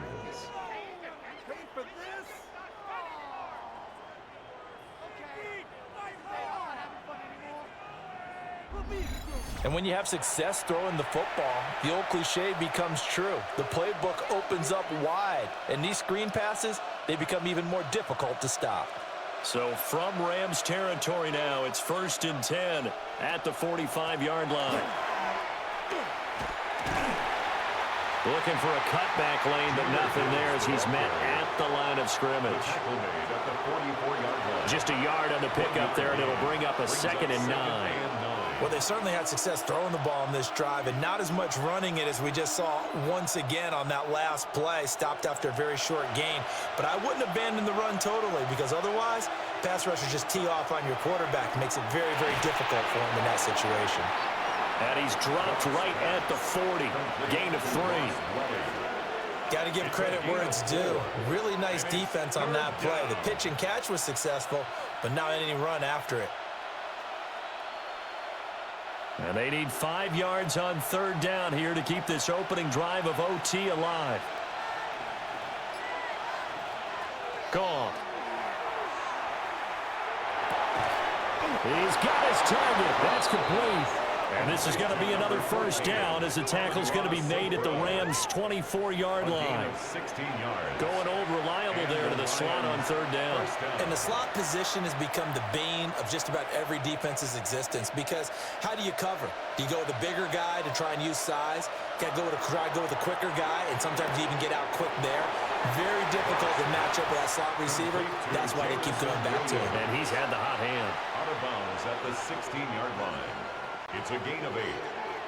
S2: And when you have success throwing the football, the old cliche becomes true. The playbook opens up wide, and these screen passes, they become even more difficult to stop.
S1: So from Rams territory now, it's 1st and 10 at the 45-yard line. Looking for a cutback lane, but nothing there as he's met at the line of scrimmage. Just a yard on the pickup there, and it'll bring up a 2nd and 9.
S2: Well, they certainly had success throwing the ball on this drive, and not as much running it as we just saw once again on that last play. Stopped after a very short gain. But I wouldn't abandon the run totally, because otherwise, pass rushers just tee off on your quarterback. It makes it very, very difficult for him in that situation.
S1: And he's dropped right at the 40. Gain of 3.
S2: Got to give credit where it's due. Really nice defense on that play. The pitch and catch was successful, but not any run after it.
S1: And they need 5 yards on 3rd down here to keep this opening drive of OT alive. Gone. He's got his target. That's complete. And this is going to be another first down as the tackle's going to be made at the Rams' 24-yard line. Going old reliable there to the slot on 3rd down.
S2: And the slot position has become the bane of just about every defense's existence, because how do you cover? Do you go with a bigger guy to try and use size? Got to try to go with a quicker guy, and sometimes you even get out quick there. Very difficult to match up with that slot receiver. That's why they keep going back to him.
S1: And he's had the hot hand.
S3: Out of bounds at the 16-yard line. It's a gain of 8.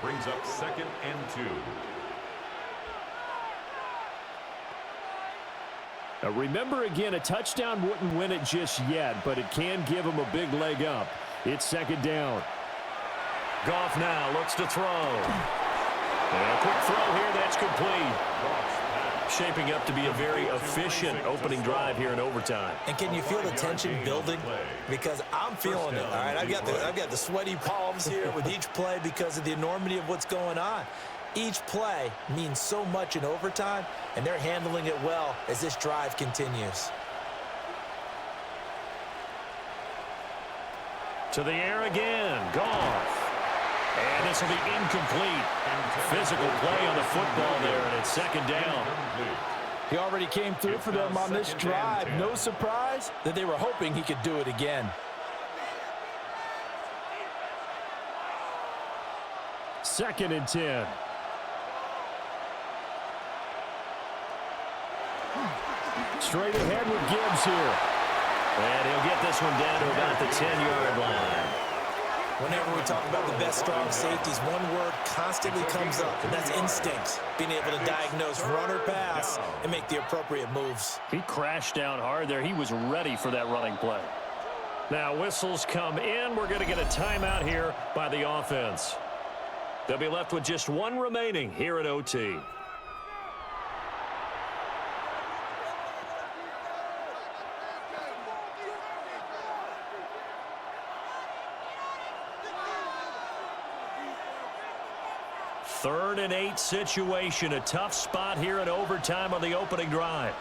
S3: Brings up 2nd and 2.
S1: Now remember again, a touchdown wouldn't win it just yet, but it can give him a big leg up. It's 2nd down. Goff now looks to throw. And a quick throw here, that's complete. Shaping up to be a very efficient opening drive here in overtime.
S2: And can you feel the tension building? Because I'm feeling it. All right, I've got the sweaty palms here with each play because of the enormity of what's going on. Each play means so much in overtime, and they're handling it well as this drive continues.
S1: To the air again, Goff. And this will be incomplete. Physical play on the football there, and it's 2nd down.
S5: He already came through for them on this drive. No surprise that they were hoping he could do it again.
S1: 2nd and 10. Straight ahead with Gibbs here. And he'll get this one down to about the 10-yard line.
S2: Whenever we talk about the best strong safeties, one word constantly comes up, and that's instinct. Being able to diagnose run or pass and make the appropriate moves.
S1: He crashed down hard there. He was ready for that running play. Now whistles come in. We're going to get a timeout here by the offense. They'll be left with just one remaining here at OT. Third and 8 situation. A tough spot here in overtime on the opening drive.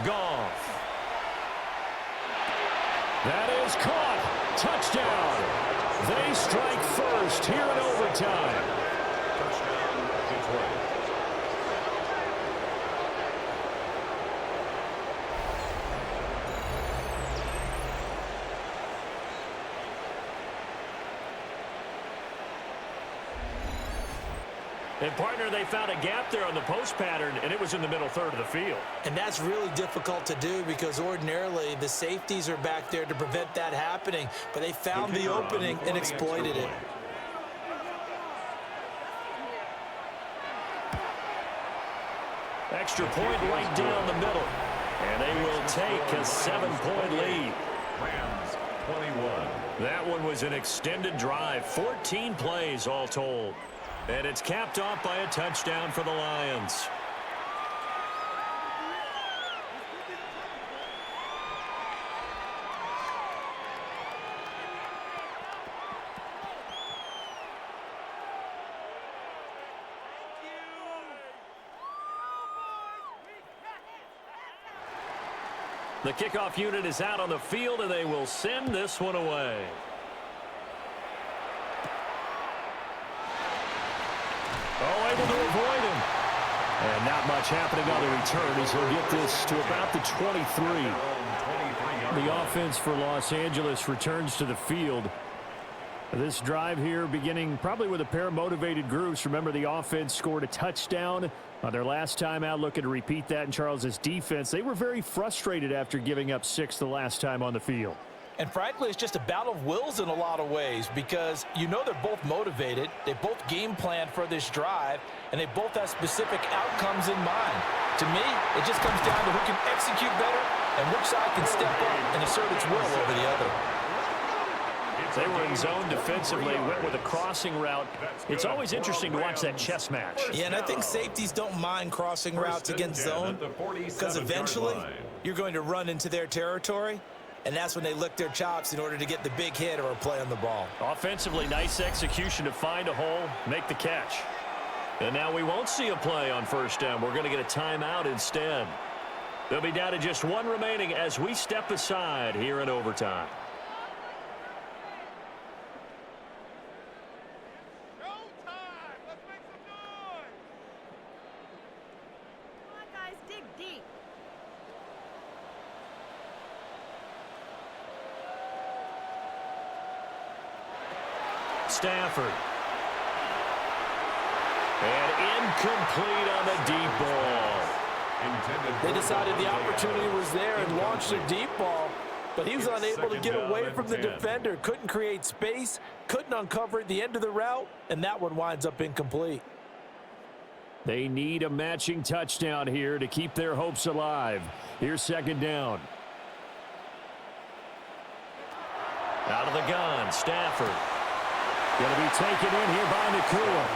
S1: Goff. That is caught. Touchdown. They strike first here in overtime.
S3: Touchdown, Detroit.
S1: And, partner, they found a gap there on the post pattern, and it was in the middle third of the field.
S2: And that's really difficult to do because ordinarily the safeties are back there to prevent that happening. But they found the opening and exploited it.
S1: Extra point right down the middle. And they will take a 7-point lead.
S3: Rams 21.
S1: That one was an extended drive. 14 plays all told. And it's capped off by a touchdown for the Lions. The kickoff unit is out on the field, and they will send this one away. Oh, able to avoid him. And not much happening on the return as he'll get this to about the 23. The offense for Los Angeles returns to the field. This drive here beginning probably with a pair of motivated groups. Remember, the offense scored a touchdown on their last time out, looking to repeat that in Charles's defense. They were very frustrated after giving up 6 the last time on the field.
S2: And frankly, it's just a battle of wills in a lot of ways because you know they're both motivated, they both game plan for this drive, and they both have specific outcomes in mind. To me, it just comes down to who can execute better and which side can step up and assert its will over the other.
S1: They were in zone defensively, went with a crossing route. It's always interesting to watch that chess match.
S2: Yeah, and I think safeties don't mind crossing routes against zone because eventually you're going to run into their territory, and that's when they lick their chops in order to get the big hit or a play on the ball.
S1: Offensively, nice execution to find a hole, make the catch. And now we won't see a play on first down. We're going to get a timeout instead. They'll be down to just one remaining as we step aside here in overtime. Stafford. And incomplete on the deep ball.
S5: They decided the opportunity was there and launched a deep ball, but he was unable to get away from the defender. Couldn't create space, couldn't uncover at the end of the route, and that one winds up incomplete.
S1: They need a matching touchdown here to keep their hopes alive. Here's second down. Out of the gun, Stafford. Going to be taken in here by Nakua.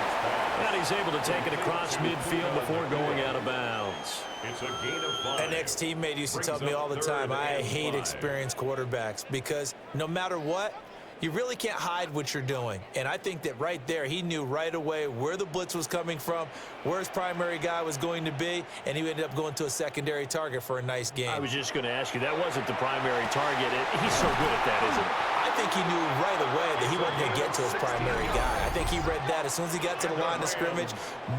S1: And he's able to take it across midfield before going out of bounds.
S3: It's a gain of 5.
S2: An ex-teammate used to tell me all the time, I hate experienced quarterbacks because no matter what, you really can't hide what you're doing. And I think that right there, he knew right away where the blitz was coming from, where his primary guy was going to be, and he ended up going to a secondary target for a nice game.
S1: I was just going to ask you, that wasn't the primary target. He's so good at that, isn't he?
S2: I think he knew right away that he wasn't going to get to his primary guy. I think he read that as soon as he got to the line of scrimmage,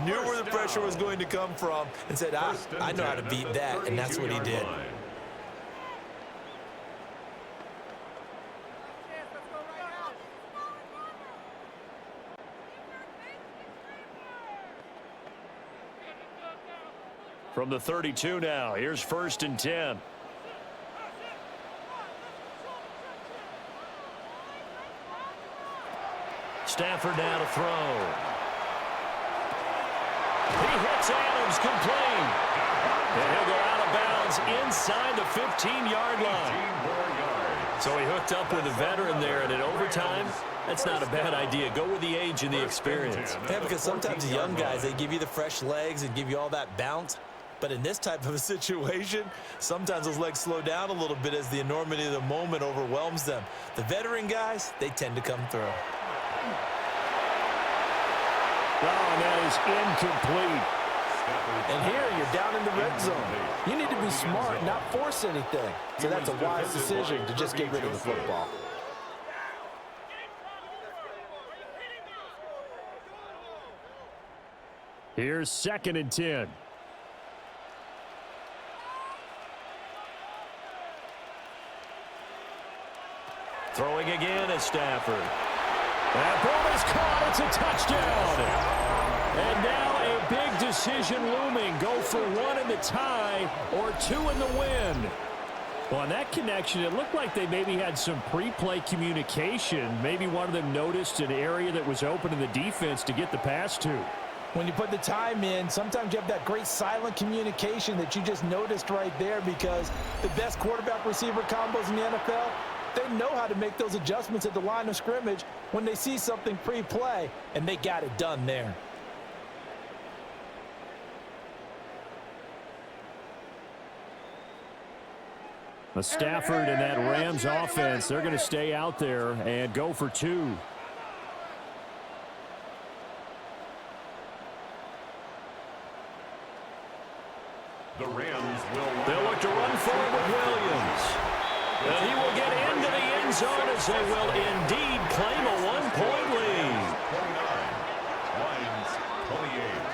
S2: knew where the pressure was going to come from, and said, I know how to beat that, and that's what he did.
S1: From the 32 now, here's first and 10. Stafford now to throw. He hits Adams complete. And he'll go out of bounds inside the 15-yard line. So he hooked up with a veteran there, and in overtime, that's not a bad idea. Go with the age and the experience.
S2: Yeah, because sometimes the young guys, they give you the fresh legs and give you all that bounce. But in this type of a situation, sometimes those legs slow down a little bit as the enormity of the moment overwhelms them. The veteran guys, they tend to come through.
S1: Oh, and that is incomplete.
S5: And here you're down in the red zone. You need to be smart, not force anything. So that's a wise decision to just get rid of the football.
S1: Here's 2nd and 10. Throwing again is Stafford. That ball is caught. It's a touchdown. And now a big decision looming. Go for 1 in the tie or 2 in the win. Well, on that connection, it looked like they maybe had some pre-play communication. Maybe one of them noticed an area that was open in the defense to get the pass to.
S2: When you put the time in, sometimes you have that great silent communication that you just noticed right there, because the best quarterback-receiver combos in the NFL, they know how to make those adjustments at the line of scrimmage when they see something pre-play, and they got it done there.
S1: Stafford and that Rams offense, they're going to stay out there and go for 2.
S3: The Rams will.
S1: They'll look to run forward with Williams. And he will get into the end zone as they will indeed claim a 1-point lead.
S3: 29. Lions 28.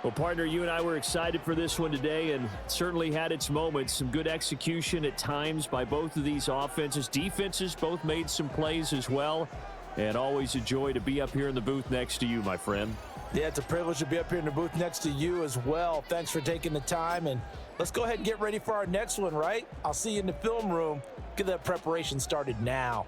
S1: Well, partner, you and I were excited for this one today, and certainly had its moments. Some good execution at times by both of these offenses. Defenses both made some plays as well, and always a joy to be up here in the booth next to you, my friend.
S2: Yeah, it's a privilege to be up here in the booth next to you as well. Thanks for taking the time, and let's go ahead and get ready for our next one, right? I'll see you in the film room. Get that preparation started now.